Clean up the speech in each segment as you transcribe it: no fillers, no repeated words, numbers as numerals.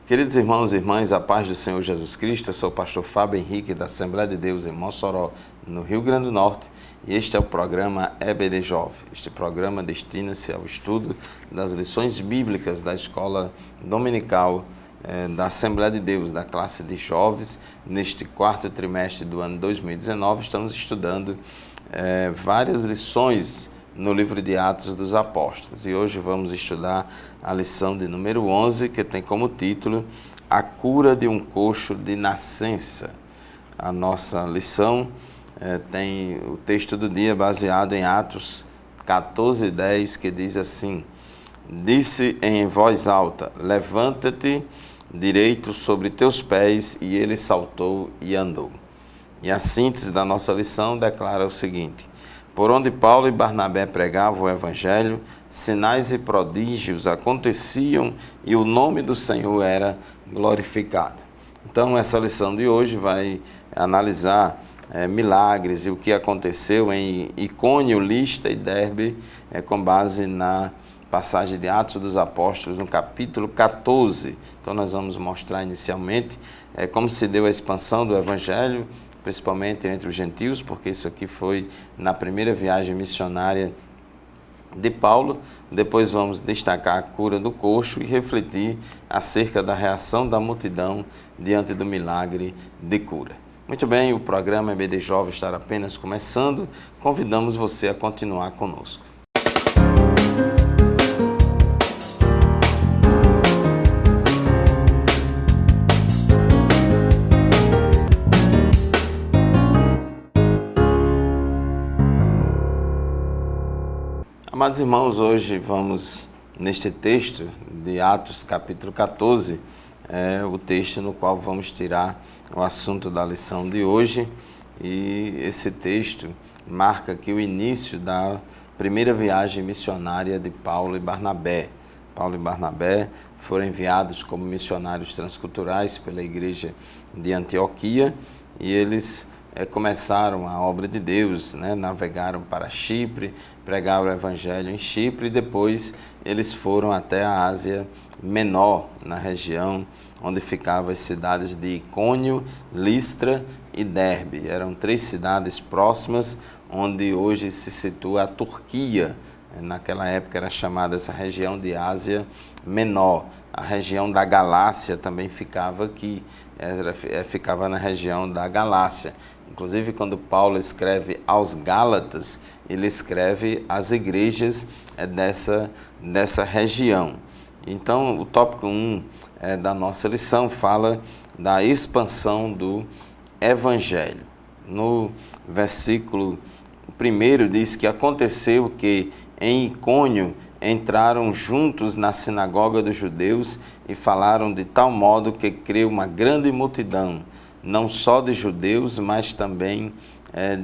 Queridos irmãos e irmãs, a paz do Senhor Jesus Cristo, eu sou o pastor Fábio Henrique da Assembleia de Deus em Mossoró, no Rio Grande do Norte, e este é o programa EBD Jovem. Este programa destina-se ao estudo das lições bíblicas da escola dominical da Assembleia de Deus, da classe de jovens. Neste quarto trimestre do ano 2019, estamos estudando várias lições no livro de Atos dos Apóstolos. E hoje vamos estudar a lição de número 11, que tem como título A Cura de um Coxo de Nascença. A nossa lição tem o texto do dia baseado em Atos 14:10, que diz assim: Disse em voz alta, levanta-te direito sobre teus pés, e ele saltou e andou. E a síntese da nossa lição declara o seguinte: por onde Paulo e Barnabé pregavam o Evangelho, sinais e prodígios aconteciam e o nome do Senhor era glorificado. Então, essa lição de hoje vai analisar milagres e o que aconteceu em Icônio, Listra e Derbe, com base na passagem de Atos dos Apóstolos, no capítulo 14. Então, nós vamos mostrar inicialmente como se deu a expansão do Evangelho, principalmente entre os gentios, porque isso aqui foi na primeira viagem missionária de Paulo. Depois vamos destacar a cura do coxo e refletir acerca da reação da multidão diante do milagre de cura. Muito bem, o programa EBD Jovem está apenas começando. Convidamos você a continuar conosco. Amados irmãos, hoje vamos neste texto de Atos capítulo 14, o texto no qual vamos tirar o assunto da lição de hoje, e esse texto marca aqui o início da primeira viagem missionária de Paulo e Barnabé. Paulo e Barnabé foram enviados como missionários transculturais pela igreja de Antioquia, e eles começaram a obra de Deus, navegaram para Chipre, pregaram o Evangelho em Chipre, e depois eles foram até a Ásia Menor, na região onde ficavam as cidades de Icônio, Listra e Derbe. Eram 3 cidades próximas, onde hoje se situa a Turquia. Naquela época era chamada essa região de Ásia Menor. A região da Galácia também ficava aqui, ficava na região da Galácia. Inclusive, quando Paulo escreve aos Gálatas, ele escreve às igrejas dessa região. Então, o tópico 1 da nossa lição fala da expansão do Evangelho. No versículo 1 diz que aconteceu que em Icônio entraram juntos na sinagoga dos judeus e falaram de tal modo que creu uma grande multidão, não só de judeus, mas também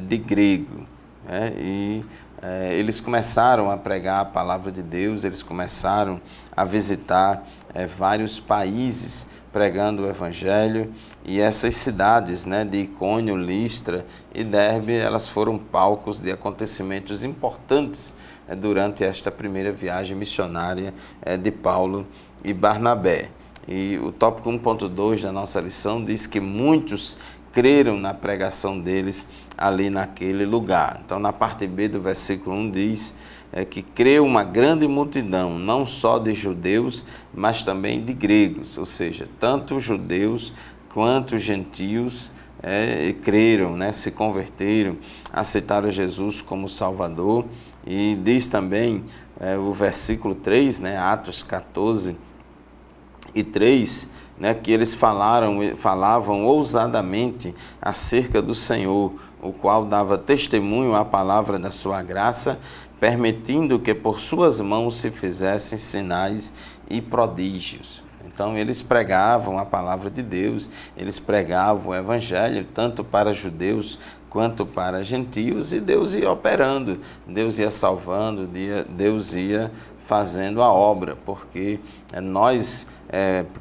de grego. Eles começaram a pregar a palavra de Deus, eles começaram a visitar vários países pregando o Evangelho, e essas cidades de Icônio, Listra e Derbe, elas foram palcos de acontecimentos importantes durante esta primeira viagem missionária de Paulo e Barnabé. E o tópico 1.2 da nossa lição diz que muitos creram na pregação deles ali naquele lugar. Então, na parte B do versículo 1 diz que creu uma grande multidão, não só de judeus, mas também de gregos, ou seja, tanto judeus quanto gentios creram, se converteram, aceitaram Jesus como Salvador. E diz também o versículo 3, Atos 14:3, que eles falavam ousadamente acerca do Senhor, o qual dava testemunho à palavra da sua graça, permitindo que por suas mãos se fizessem sinais e prodígios. Então, eles pregavam a palavra de Deus, eles pregavam o Evangelho, tanto para judeus quanto para gentios, e Deus ia operando, Deus ia salvando, Deus ia fazendo a obra, porque nós,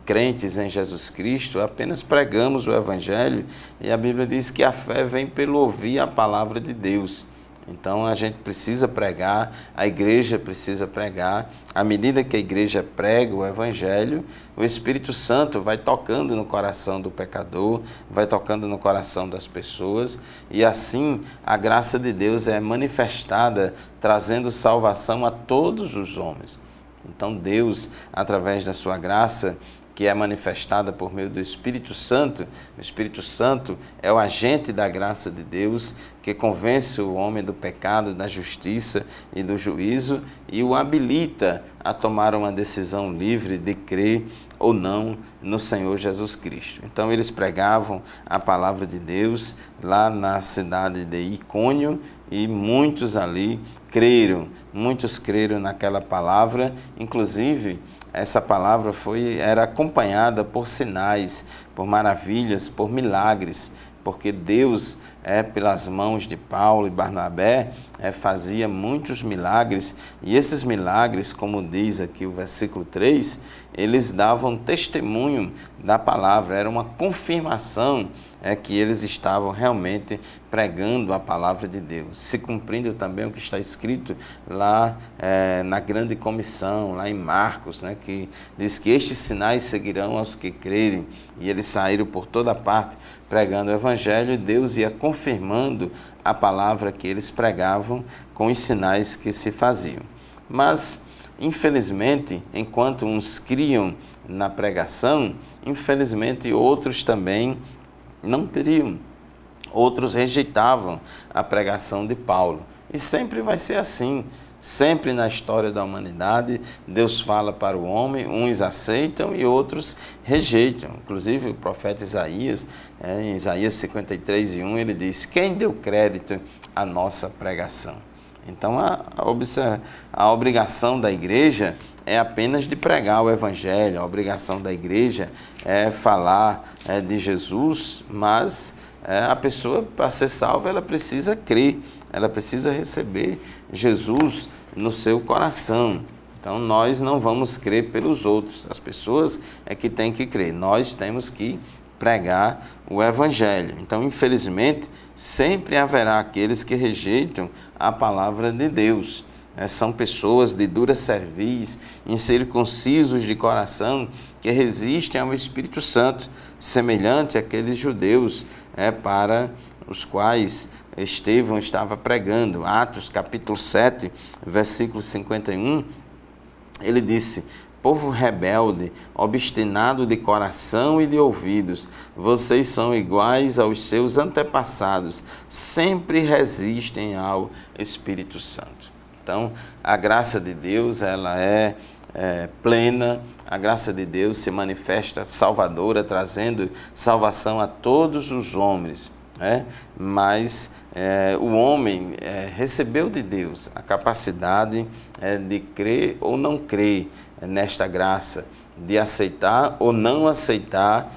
crentes em Jesus Cristo, apenas pregamos o Evangelho, e a Bíblia diz que a fé vem pelo ouvir a palavra de Deus. Então a gente precisa pregar, a igreja precisa pregar. À medida que a igreja prega o Evangelho, o Espírito Santo vai tocando no coração do pecador, vai tocando no coração das pessoas, e assim a graça de Deus é manifestada, trazendo salvação a todos os homens. Então Deus, através da sua graça, que é manifestada por meio do Espírito Santo. O Espírito Santo é o agente da graça de Deus que convence o homem do pecado, da justiça e do juízo e o habilita a tomar uma decisão livre de crer ou não no Senhor Jesus Cristo. Então eles pregavam a palavra de Deus lá na cidade de Icônio e muitos ali creram, muitos creram naquela palavra, inclusive essa palavra era acompanhada por sinais, por maravilhas, por milagres, porque Deus, pelas mãos de Paulo e Barnabé, fazia muitos milagres, e esses milagres, como diz aqui o versículo 3, eles davam testemunho da palavra, era uma confirmação que eles estavam realmente pregando a palavra de Deus, se cumprindo também o que está escrito lá na grande comissão, lá em Marcos, que diz que estes sinais seguirão aos que crerem, e eles saíram por toda parte pregando o Evangelho, e Deus ia confirmando a palavra que eles pregavam com os sinais que se faziam. Mas, infelizmente, enquanto uns criam na pregação, infelizmente outros também não criam. Outros rejeitavam a pregação de Paulo. E sempre vai ser assim. Sempre na história da humanidade, Deus fala para o homem, uns aceitam e outros rejeitam. Inclusive o profeta Isaías, em Isaías 53:1, ele diz: quem deu crédito à nossa pregação? Então a obrigação da igreja é apenas de pregar o Evangelho, a obrigação da igreja é falar de Jesus, mas a pessoa, para ser salva, ela precisa crer, ela precisa receber Jesus no seu coração. Então nós não vamos crer pelos outros, as pessoas é que têm que crer, nós temos que pregar o Evangelho. Então, infelizmente, sempre haverá aqueles que rejeitam a palavra de Deus. São pessoas de dura cerviz, incircuncisos de coração, que resistem ao Espírito Santo, semelhante àqueles judeus para os quais Estevão estava pregando. Atos capítulo 7, versículo 51, ele disse: povo rebelde, obstinado de coração e de ouvidos, vocês são iguais aos seus antepassados, sempre resistem ao Espírito Santo. Então, a graça de Deus, ela é plena, a graça de Deus se manifesta salvadora, trazendo salvação a todos os homens, mas o homem recebeu de Deus a capacidade de crer ou não crer nesta graça, de aceitar ou não aceitar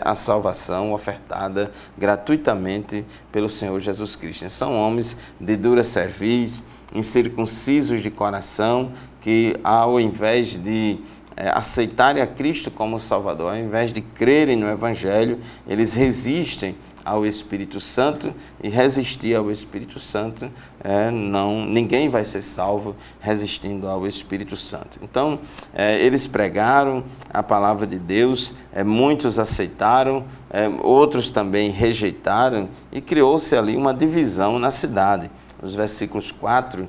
a salvação ofertada gratuitamente pelo Senhor Jesus Cristo. São homens de dura cerviz, incircuncisos de coração, que ao invés de aceitarem a Cristo como Salvador, ao invés de crerem no Evangelho, eles resistem ao Espírito Santo, e resistir ao Espírito Santo, ninguém vai ser salvo resistindo ao Espírito Santo. Então, eles pregaram a palavra de Deus, muitos aceitaram, outros também rejeitaram, e criou-se ali uma divisão na cidade. Os versículos 4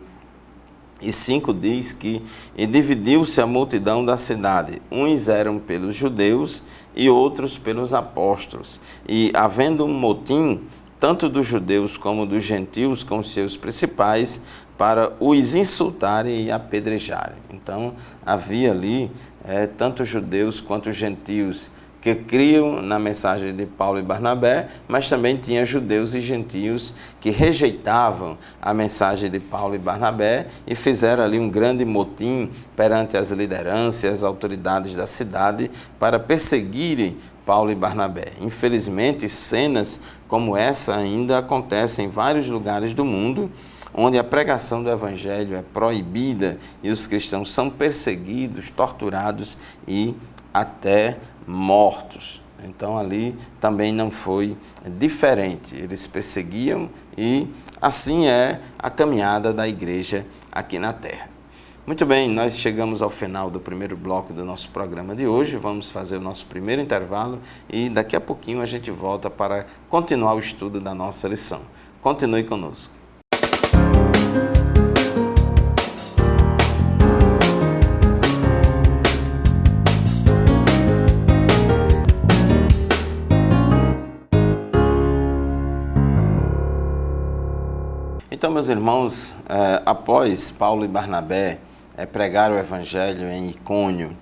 e 5 diz que e dividiu-se a multidão da cidade, uns eram pelos judeus e outros pelos apóstolos, e havendo um motim, tanto dos judeus como dos gentios, com os seus principais, para os insultarem e apedrejarem. Então havia ali tanto judeus quanto gentios que criam na mensagem de Paulo e Barnabé, mas também tinha judeus e gentios que rejeitavam a mensagem de Paulo e Barnabé e fizeram ali um grande motim perante as lideranças, as autoridades da cidade para perseguirem Paulo e Barnabé. Infelizmente, cenas como essa ainda acontecem em vários lugares do mundo, onde a pregação do Evangelho é proibida e os cristãos são perseguidos, torturados e até mortos. Então ali também não foi diferente, eles perseguiam e assim é a caminhada da igreja aqui na terra. Muito bem, nós chegamos ao final do primeiro bloco do nosso programa de hoje, vamos fazer o nosso primeiro intervalo e daqui a pouquinho a gente volta para continuar o estudo da nossa lição. Continue conosco. Então, meus irmãos, após Paulo e Barnabé pregar o Evangelho em Icônio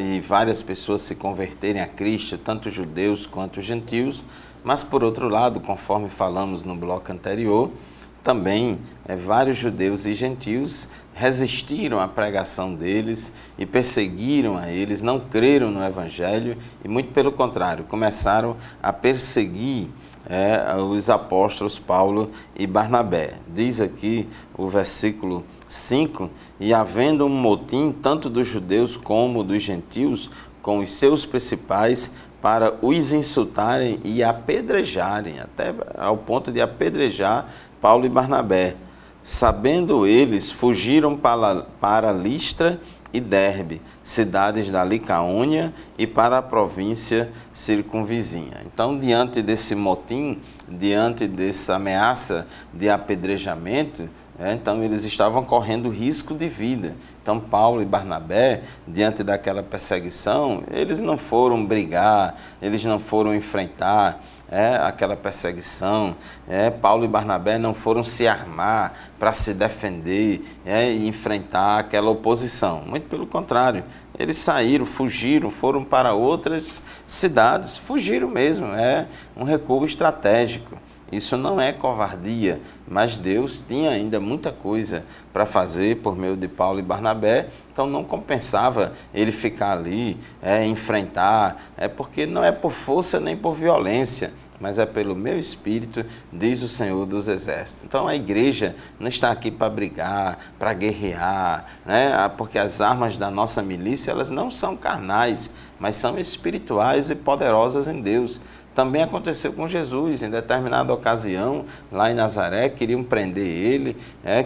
e várias pessoas se converterem a Cristo, tanto judeus quanto gentios, mas por outro lado, conforme falamos no bloco anterior, também vários judeus e gentios resistiram à pregação deles e perseguiram a eles, não creram no Evangelho e, muito pelo contrário, começaram a perseguir os apóstolos Paulo e Barnabé. Diz aqui o versículo 5, e havendo um motim tanto dos judeus como dos gentios, com os seus principais, para os insultarem e apedrejarem, até ao ponto de apedrejar Paulo e Barnabé. Sabendo eles, fugiram para Listra e Derbe, cidades da Licaônia, e para a província circunvizinha. Então, diante desse motim, diante dessa ameaça de apedrejamento, então eles estavam correndo risco de vida. Então, Paulo e Barnabé, diante daquela perseguição, eles não foram brigar, eles não foram enfrentar aquela perseguição. Paulo e Barnabé não foram se armar para se defender e enfrentar aquela oposição. Muito pelo contrário, eles saíram, fugiram, foram para outras cidades, fugiram mesmo, é um recuo estratégico. Isso não é covardia, mas Deus tinha ainda muita coisa para fazer por meio de Paulo e Barnabé, então não compensava ele ficar ali, enfrentar, porque não é por força nem por violência, mas é pelo meu espírito, diz o Senhor dos Exércitos. Então a igreja não está aqui para brigar, para guerrear, porque as armas da nossa milícia, elas não são carnais, mas são espirituais e poderosas em Deus. Também aconteceu com Jesus, em determinada ocasião, lá em Nazaré, queriam prender ele,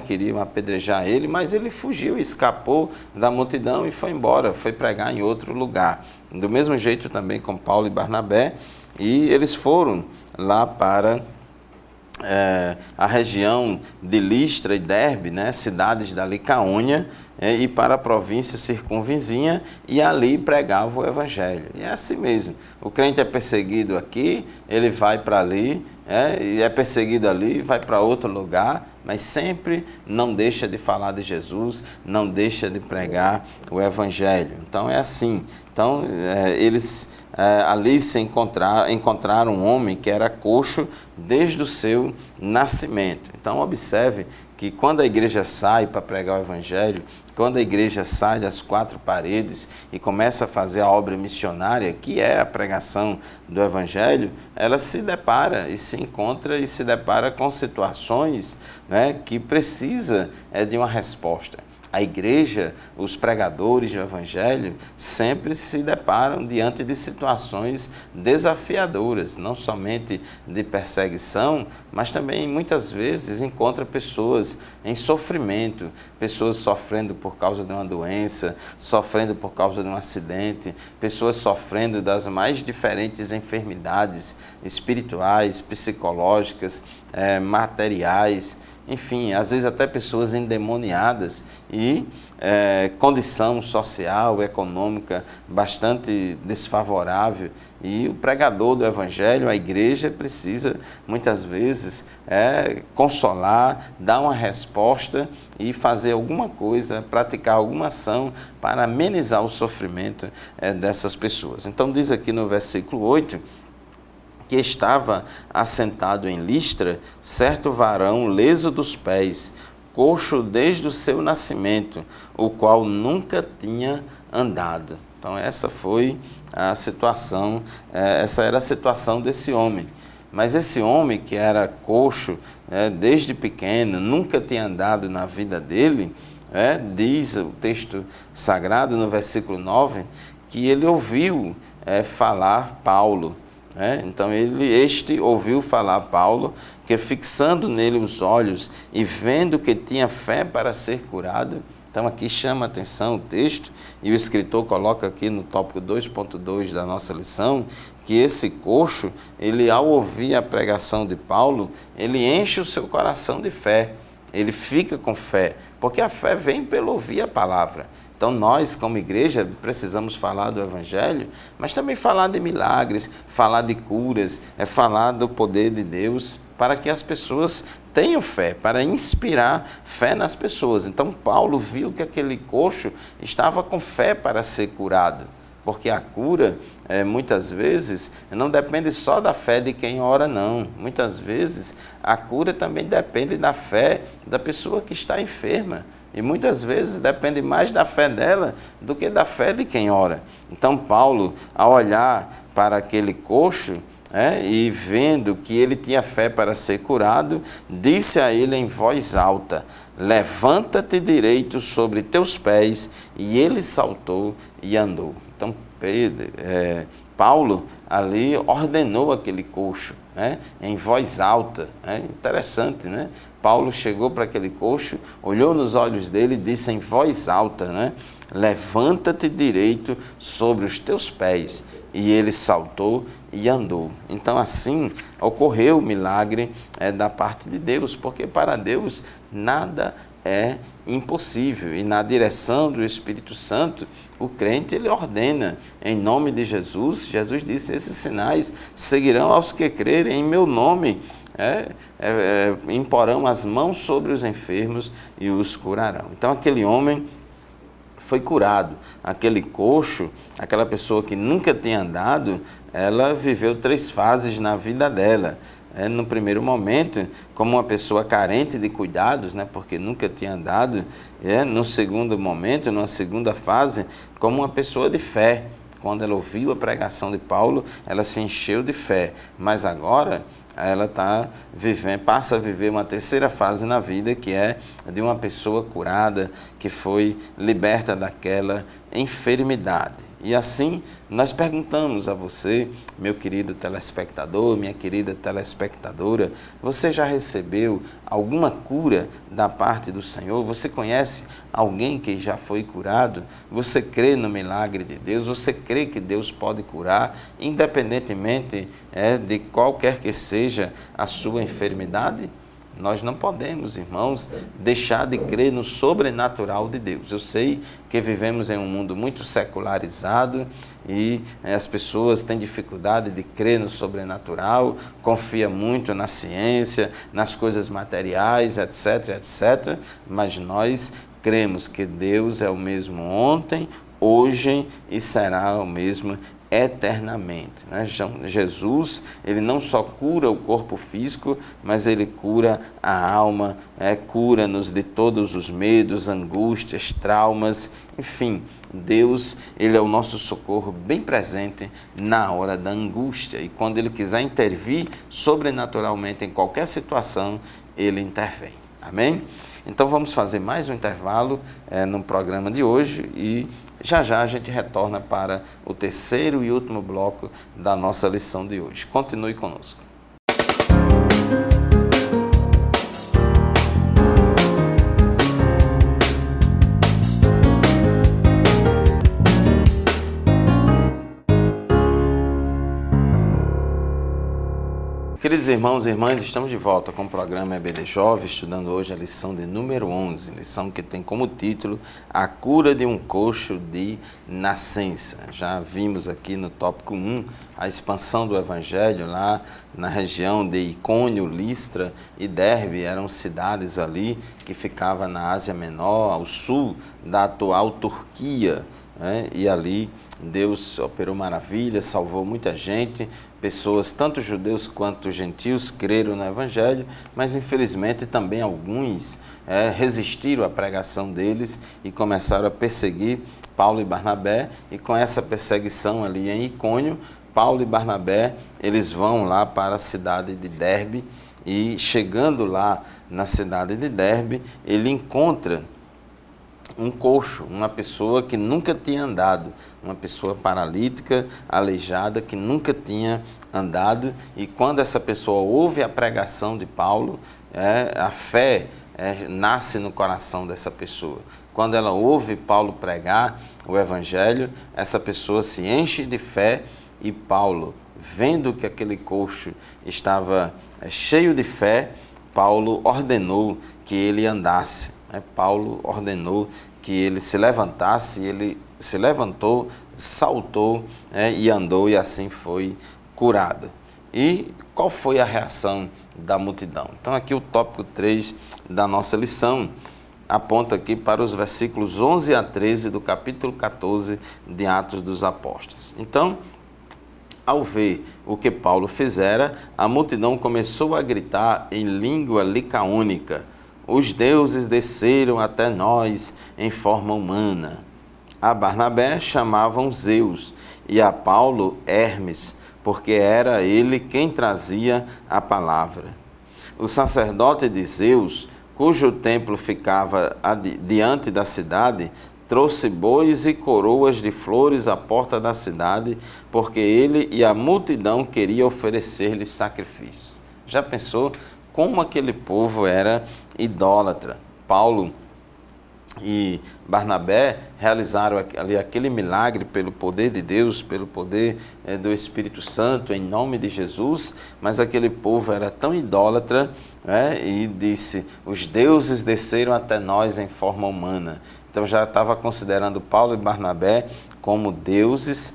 queriam apedrejar ele, mas ele fugiu, escapou da multidão e foi embora, foi pregar em outro lugar. Do mesmo jeito também com Paulo e Barnabé, e eles foram lá para a região de Listra e Derbe, cidades da Licaônia, e para a província circunvizinha, e ali pregava o Evangelho. E é assim mesmo, o crente é perseguido aqui, ele vai para ali, e é perseguido ali, vai para outro lugar, mas sempre não deixa de falar de Jesus, não deixa de pregar o Evangelho. Então é assim. Então eles ali encontraram um homem que era coxo desde o seu nascimento. Então observe que quando a igreja sai para pregar o Evangelho, quando a igreja sai das quatro paredes e começa a fazer a obra missionária, que é a pregação do Evangelho, ela se depara e se encontra e se depara com situações que precisa de uma resposta. A igreja, os pregadores do Evangelho, sempre se deparam diante de situações desafiadoras, não somente de perseguição, mas também muitas vezes encontra pessoas em sofrimento, pessoas sofrendo por causa de uma doença, sofrendo por causa de um acidente, pessoas sofrendo das mais diferentes enfermidades espirituais, psicológicas, materiais, enfim, às vezes até pessoas endemoniadas e condição social, econômica bastante desfavorável. E o pregador do Evangelho, a igreja, precisa muitas vezes consolar, dar uma resposta e fazer alguma coisa, praticar alguma ação para amenizar o sofrimento dessas pessoas. Então diz aqui no versículo 8, que estava assentado em Listra, certo varão leso dos pés, coxo desde o seu nascimento, o qual nunca tinha andado. Então essa foi a situação, essa era a situação desse homem. Mas esse homem que era coxo desde pequeno, nunca tinha andado na vida dele, diz o texto sagrado no versículo 9, que ele ouviu falar Paulo. Então este ouviu falar Paulo, que fixando nele os olhos e vendo que tinha fé para ser curado. Então aqui chama a atenção o texto, e o escritor coloca aqui no tópico 2.2 da nossa lição, que esse coxo, ele ao ouvir a pregação de Paulo, ele enche o seu coração de fé, ele fica com fé, porque a fé vem pelo ouvir a palavra. Então nós, como igreja, precisamos falar do Evangelho, mas também falar de milagres, falar de curas, falar do poder de Deus, para que as pessoas tenham fé, para inspirar fé nas pessoas. Então Paulo viu que aquele coxo estava com fé para ser curado, porque a cura, muitas vezes, não depende só da fé de quem ora, não. Muitas vezes, a cura também depende da fé da pessoa que está enferma. E muitas vezes depende mais da fé dela do que da fé de quem ora. Então Paulo, ao olhar para aquele coxo, e vendo que ele tinha fé para ser curado, disse a ele em voz alta: levanta-te direito sobre teus pés. E ele saltou e andou. Então Paulo ali ordenou aquele coxo, em voz alta. Interessante, né? Paulo chegou para aquele coxo, olhou nos olhos dele e disse em voz alta, levanta-te direito sobre os teus pés. E ele saltou e andou. Então assim ocorreu o milagre da parte de Deus, porque para Deus nada é impossível. E na direção do Espírito Santo, o crente ele ordena em nome de Jesus. Jesus disse: esses sinais seguirão aos que crerem em meu nome. Imporão as mãos sobre os enfermos e os curarão. Então aquele homem foi curado. Aquele coxo, aquela pessoa que nunca tinha andado, ela viveu 3 fases na vida dela. No primeiro momento, como uma pessoa carente de cuidados, porque nunca tinha andado. No segundo momento, numa segunda fase, como uma pessoa de fé. Quando ela ouviu a pregação de Paulo, ela se encheu de fé. Mas agora ela passa a viver uma terceira fase na vida, que é de uma pessoa curada, que foi liberta daquela enfermidade. E assim, nós perguntamos a você, meu querido telespectador, minha querida telespectadora, você já recebeu alguma cura da parte do Senhor? Você conhece alguém que já foi curado? Você crê no milagre de Deus? Você crê que Deus pode curar, independentemente de qualquer que seja a sua enfermidade? Nós não podemos, irmãos, deixar de crer no sobrenatural de Deus. Eu sei que vivemos em um mundo muito secularizado e as pessoas têm dificuldade de crer no sobrenatural, confia muito na ciência, nas coisas materiais, etc, etc. Mas nós cremos que Deus é o mesmo ontem, hoje e será o mesmo eternamente. Jesus, ele não só cura o corpo físico, mas ele cura a alma, cura-nos de todos os medos, angústias, traumas, enfim, Deus, ele é o nosso socorro bem presente na hora da angústia, e quando ele quiser intervir sobrenaturalmente em qualquer situação, ele intervém. Amém? Então vamos fazer mais um intervalo no programa de hoje e já já a gente retorna para o terceiro e último bloco da nossa lição de hoje. Continue conosco. Queridos irmãos e irmãs, estamos de volta com o programa EBD Jovem, estudando hoje a lição de número 11, lição que tem como título A Cura de um Coxo de Nascença. Já vimos aqui no tópico 1 a expansão do Evangelho lá na região de Icônio, Listra e Derbe, eram cidades ali que ficavam na Ásia Menor, ao sul da atual Turquia, e ali Deus operou maravilhas, salvou muita gente, pessoas, tanto judeus quanto gentios, creram no Evangelho, mas infelizmente também alguns resistiram à pregação deles e começaram a perseguir Paulo e Barnabé, e com essa perseguição ali em Icônio, Paulo e Barnabé, eles vão lá para a cidade de Derbe, e chegando lá na cidade de Derbe, ele encontra um coxo, uma pessoa que nunca tinha andado, uma pessoa paralítica, aleijada, que nunca tinha andado. E quando essa pessoa ouve a pregação de Paulo, a fé nasce no coração dessa pessoa. Quando ela ouve Paulo pregar o Evangelho, essa pessoa se enche de fé e Paulo, vendo que aquele coxo estava cheio de fé, Paulo ordenou que ele andasse. Paulo ordenou que ele se levantasse, ele se levantou, saltou e andou, e assim foi curado. E qual foi a reação da multidão? Então aqui o tópico 3 da nossa lição aponta aqui para os versículos 11 a 13 do capítulo 14 de Atos dos Apóstolos. Então, ao ver o que Paulo fizera, a multidão começou a gritar em língua licaônica: os deuses desceram até nós em forma humana. A Barnabé chamavam Zeus e a Paulo Hermes, porque era ele quem trazia a palavra. O sacerdote de Zeus, cujo templo ficava diante da cidade, trouxe bois e coroas de flores à porta da cidade, porque ele e a multidão queriam oferecer-lhe sacrifícios. Já pensou como aquele povo era idólatra? Paulo e Barnabé realizaram ali aquele milagre pelo poder de Deus, pelo poder do Espírito Santo, em nome de Jesus, mas aquele povo era tão idólatra, e disse: os deuses desceram até nós em forma humana. Então já estava considerando Paulo e Barnabé como deuses,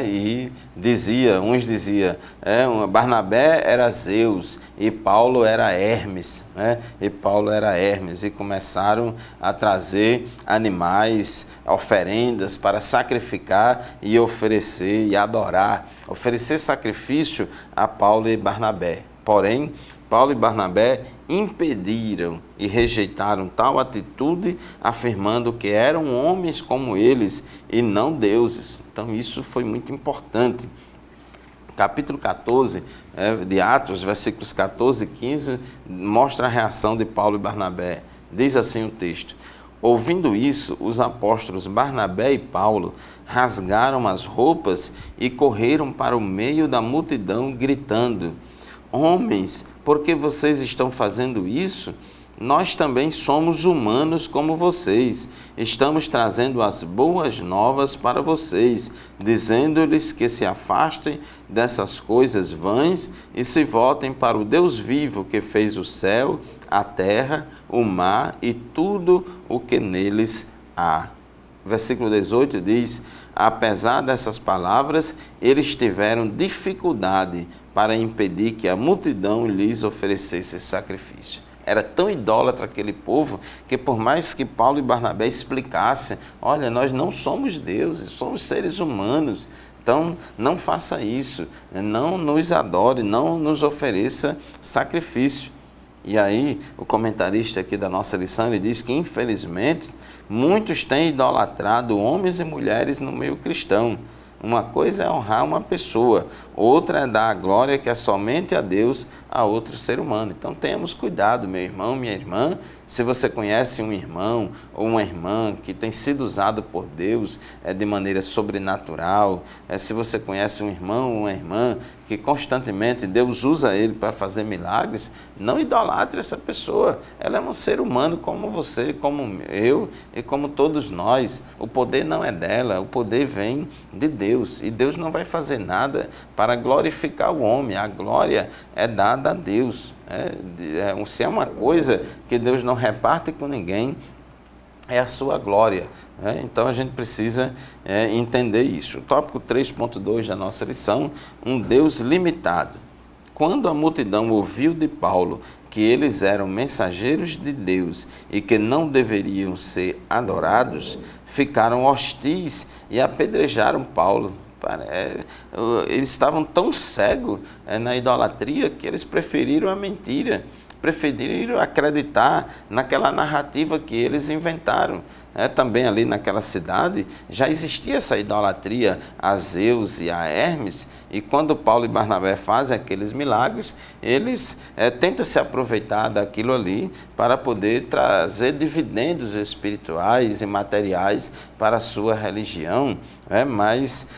e uns diziam, Barnabé era Zeus e Paulo era Hermes, e começaram a trazer animais, oferendas para sacrificar e oferecer e adorar, oferecer sacrifício a Paulo e Barnabé. Porém, Paulo e Barnabé impediram e rejeitaram tal atitude, afirmando que eram homens como eles e não deuses. Então isso foi muito importante. Capítulo 14 de Atos, versículos 14 e 15, mostra a reação de Paulo e Barnabé. Diz assim o texto: ouvindo isso, os apóstolos Barnabé e Paulo rasgaram as roupas e correram para o meio da multidão, gritando: homens, por que vocês estão fazendo isso? Nós também somos humanos como vocês. Estamos trazendo as boas novas para vocês, dizendo-lhes que se afastem dessas coisas vãs e se voltem para o Deus vivo, que fez o céu, a terra, o mar e tudo o que neles há. Versículo 18 diz: apesar dessas palavras, eles tiveram dificuldade para impedir que a multidão lhes oferecesse sacrifício. Era tão idólatra aquele povo que, por mais que Paulo e Barnabé explicassem: olha, nós não somos deuses, somos seres humanos, então não faça isso, não nos adore, não nos ofereça sacrifício. E aí, o comentarista aqui da nossa lição, ele diz que, infelizmente, muitos têm idolatrado homens e mulheres no meio cristão. Uma coisa é honrar uma pessoa, outra é dar a glória que é somente a Deus a outro ser humano. Então tenhamos cuidado, meu irmão, minha irmã. Se você conhece um irmão ou uma irmã que tem sido usado por Deus de maneira sobrenatural, se você conhece um irmão ou uma irmã que constantemente Deus usa ele para fazer milagres, não idolatre essa pessoa. Ela é um ser humano como você, como eu e como todos nós. O poder não é dela, o poder vem de Deus. E Deus não vai fazer nada para glorificar o homem. A glória é dada a Deus. Se é uma coisa que Deus não reparte com ninguém, é a sua glória. Então a gente precisa entender isso. O tópico 3.2 da nossa lição: um Deus limitado. Quando a multidão ouviu de Paulo que eles eram mensageiros de Deus e que não deveriam ser adorados, ficaram hostis e apedrejaram Paulo. Eles estavam tão cegos na idolatria que eles preferiram a mentira. preferiram acreditar naquela narrativa que eles inventaram. Também ali naquela cidade já existia essa idolatria a Zeus e a Hermes, e quando Paulo e Barnabé fazem aqueles milagres, eles tentam se aproveitar daquilo ali para poder trazer dividendos espirituais e materiais para a sua religião, mas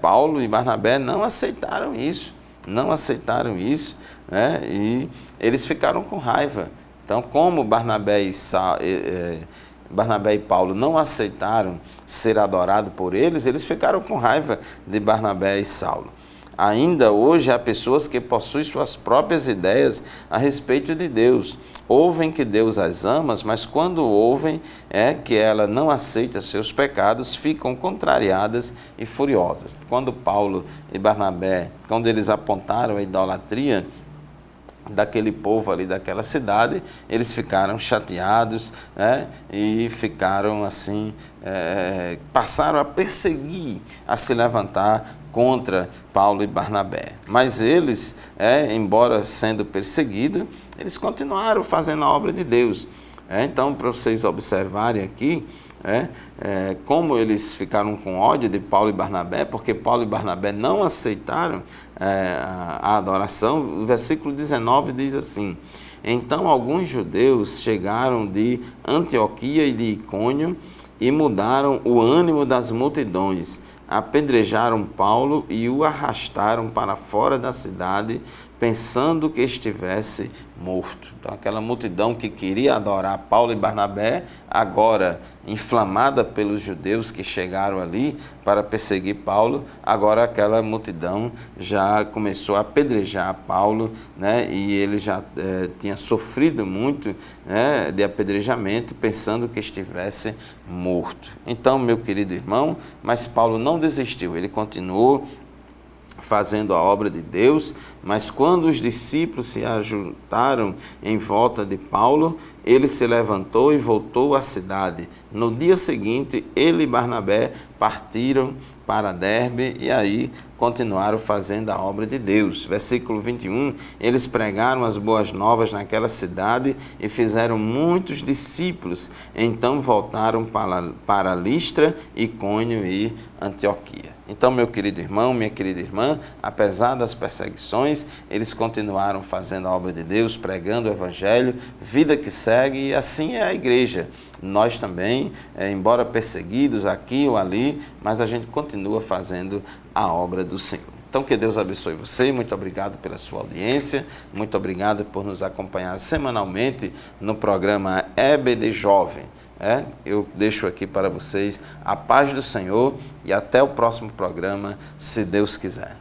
Paulo e Barnabé não aceitaram isso, e eles ficaram com raiva. Então, como Barnabé e Paulo não aceitaram ser adorado por eles, eles ficaram com raiva de Barnabé e Saulo. Ainda hoje há pessoas que possuem suas próprias ideias a respeito de Deus. Ouvem que Deus as ama, mas quando ouvem que ela não aceita seus pecados, ficam contrariadas e furiosas. Quando Paulo e Barnabé, quando eles apontaram a idolatria daquele povo ali, daquela cidade, eles ficaram chateados, e ficaram assim, passaram a perseguir, a se levantar contra Paulo e Barnabé. Mas eles, embora sendo perseguidos, eles continuaram fazendo a obra de Deus. Então, para vocês observarem aqui, como eles ficaram com ódio de Paulo e Barnabé, porque Paulo e Barnabé não aceitaram a adoração. O versículo 19 diz assim: então alguns judeus chegaram de Antioquia e de Icônio e mudaram o ânimo das multidões, apedrejaram Paulo e o arrastaram para fora da cidade, pensando que estivesse morto. Então, aquela multidão que queria adorar Paulo e Barnabé, agora inflamada pelos judeus que chegaram ali para perseguir Paulo, agora aquela multidão já começou a apedrejar Paulo, e ele já tinha sofrido muito de apedrejamento, pensando que estivesse morto. Então, meu querido irmão, mas Paulo não desistiu, ele continuou fazendo a obra de Deus, mas quando os discípulos se ajuntaram em volta de Paulo, ele se levantou e voltou à cidade. No dia seguinte, ele e Barnabé partiram para Derbe e aí continuaram fazendo a obra de Deus. Versículo 21, eles pregaram as boas novas naquela cidade e fizeram muitos discípulos. Então voltaram para Listra, Icônio e Antioquia. Então, meu querido irmão, minha querida irmã, apesar das perseguições, eles continuaram fazendo a obra de Deus, pregando o Evangelho, vida que segue, e assim é a igreja. Nós também, embora perseguidos aqui ou ali, mas a gente continua fazendo a obra do Senhor. Então, que Deus abençoe você. Muito obrigado pela sua audiência. Muito obrigado por nos acompanhar semanalmente no programa EBD Jovem. Eu deixo aqui para vocês a paz do Senhor e até o próximo programa, se Deus quiser.